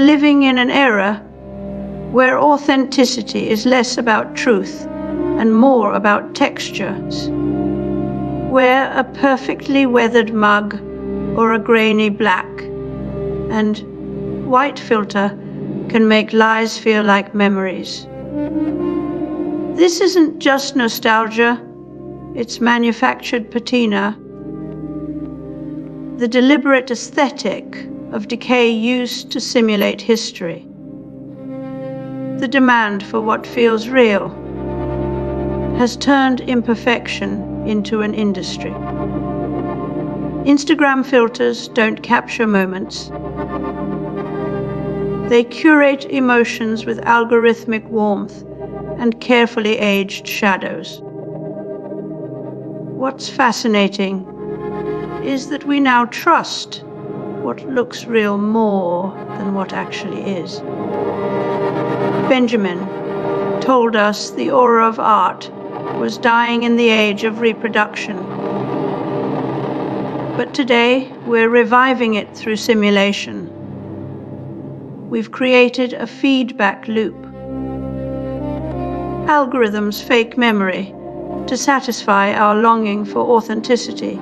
living in an era where authenticity is less about truth and more about textures, where a perfectly weathered mug or a grainy black and white filter can make lies feel like memories. This isn't just nostalgia, it's manufactured patina, the deliberate aesthetic of decay used to simulate history. The demand for what feels real has turned imperfection into an industry. Instagram filters don't capture moments. They curate emotions with algorithmic warmth and carefully aged shadows. What's fascinating is that we now trust what looks real more than what actually is. Benjamin told us the aura of art was dying in the age of reproduction. But today, we're reviving it through simulation. We've created a feedback loop. Algorithms fake memory to satisfy our longing for authenticity.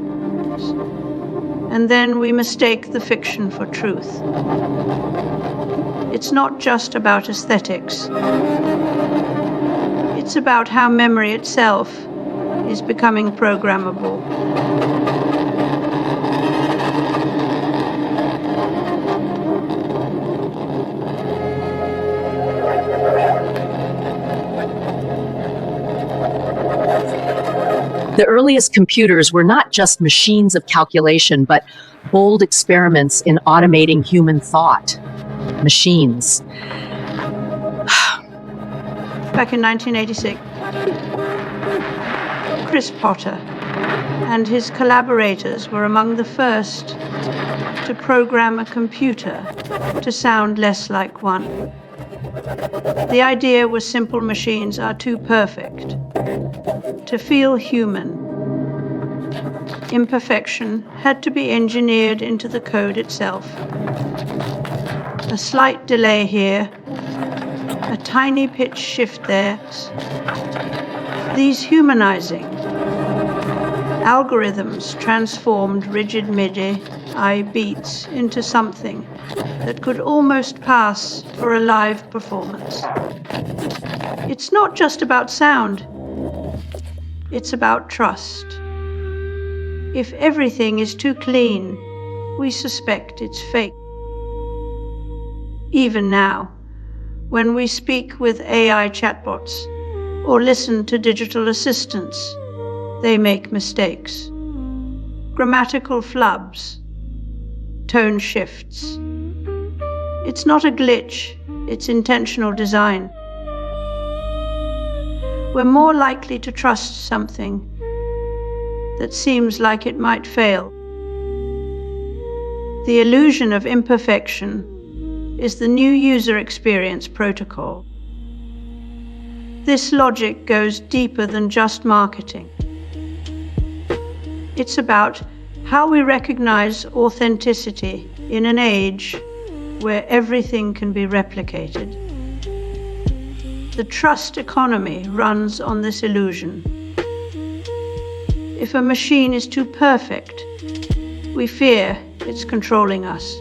And then we mistake the fiction for truth. It's not just about aesthetics. It's about how memory itself is becoming programmable. The earliest computers were not just machines of calculation, but bold experiments in automating human thought. Machines. Back in 1986, Chris Potter and his collaborators were among the first to program a computer to sound less like one. The idea was simple machines are too perfect to feel human. Imperfection had to be engineered into the code itself. A slight delay here, a tiny pitch shift there. These humanizing algorithms transformed rigid MIDI beats into something that could almost pass for a live performance. It's not just about sound, it's about trust. If everything is too clean, we suspect it's fake. Even now, when we speak with AI chatbots or listen to digital assistants, they make mistakes. Grammatical flubs, tone shifts. It's not a glitch, it's intentional design. We're more likely to trust something that seems like it might fail. The illusion of imperfection is the new user experience protocol. This logic goes deeper than just marketing. It's about how we recognize authenticity in an age where everything can be replicated. The trust economy runs on this illusion. If a machine is too perfect, we fear it's controlling us.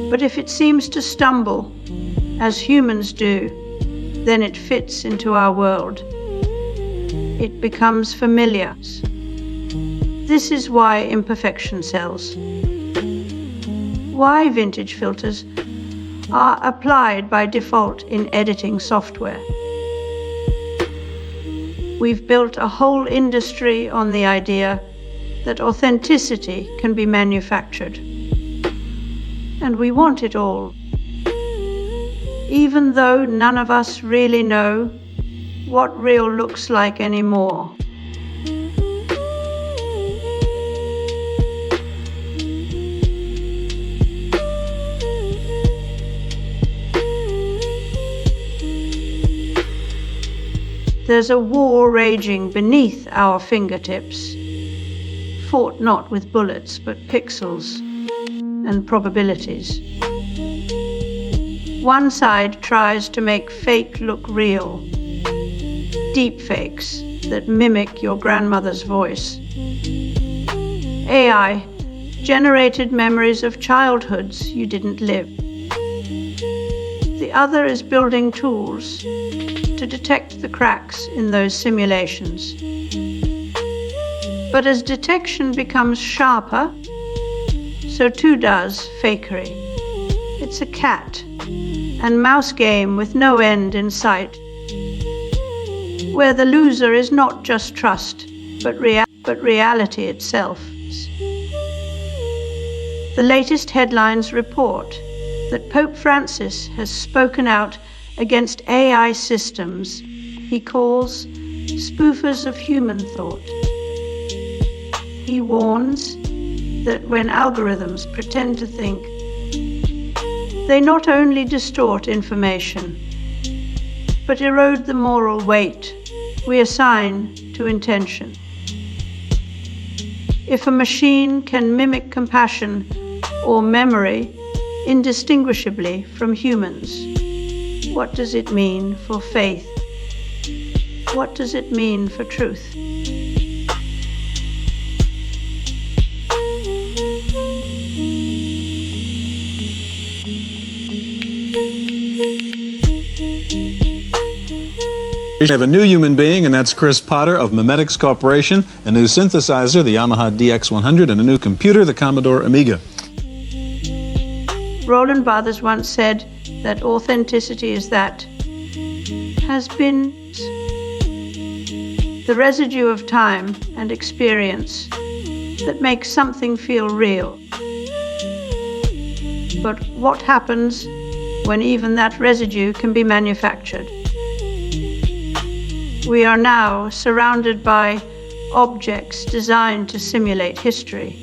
But if it seems to stumble, as humans do, then it fits into our world. It becomes familiar. This is why imperfection sells. Why vintage filters are applied by default in editing software. We've built a whole industry on the idea that authenticity can be manufactured. And we want it all. Even though none of us really know what real looks like anymore. There's a war raging beneath our fingertips, fought not with bullets but pixels and probabilities. One side tries to make fake look real. Deepfakes that mimic your grandmother's voice. AI generated memories of childhoods you didn't live. The other is building tools to detect the cracks in those simulations. But as detection becomes sharper, so too does fakery. It's a cat and mouse game with no end in sight, where the loser is not just trust, but reality itself. The latest headlines report that Pope Francis has spoken out against AI systems he calls spoofers of human thought. He warns that when algorithms pretend to think, they not only distort information, but erode the moral weight we assign to intention. If a machine can mimic compassion or memory indistinguishably from humans, what does it mean for faith? What does it mean for truth? We have a new human being, and that's Chris Potter of Memetics Corporation, a new synthesizer, the Yamaha DX100, and a new computer, the Commodore Amiga. Roland Barthes once said that authenticity is that, has been, the residue of time and experience that makes something feel real. But what happens when even that residue can be manufactured? We are now surrounded by objects designed to simulate history,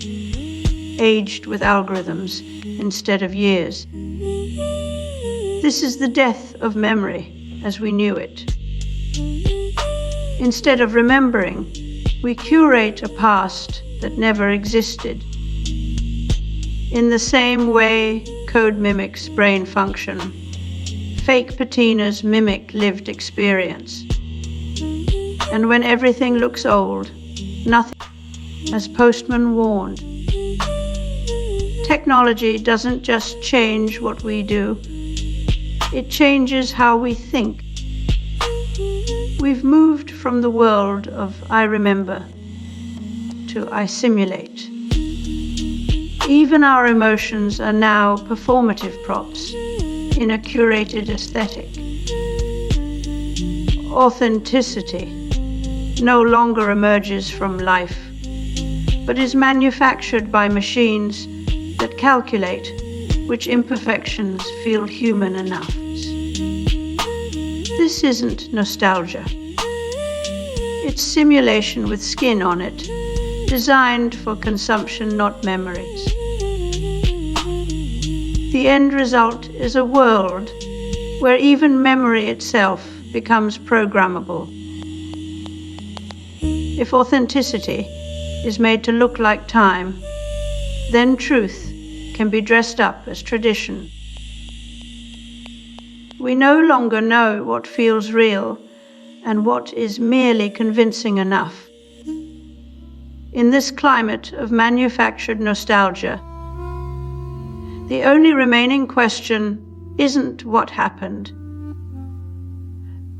aged with algorithms instead of years. This is the death of memory as we knew it. Instead of remembering, we curate a past that never existed. In the same way code mimics brain function, fake patinas mimic lived experience. And when everything looks old, nothing, as Postman warned. Technology doesn't just change what we do, it changes how we think. We've moved from the world of I remember to I simulate. Even our emotions are now performative props in a curated aesthetic. Authenticity no longer emerges from life, but is manufactured by machines that calculate which imperfections feel human enough. This isn't nostalgia. It's simulation with skin on it, designed for consumption, not memories. The end result is a world where even memory itself becomes programmable. If authenticity is made to look like time, then truth can be dressed up as tradition. We no longer know what feels real and what is merely convincing enough. In this climate of manufactured nostalgia, the only remaining question isn't what happened,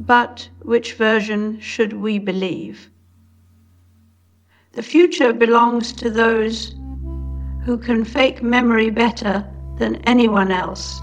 but which version should we believe? The future belongs to those who can fake memory better than anyone else.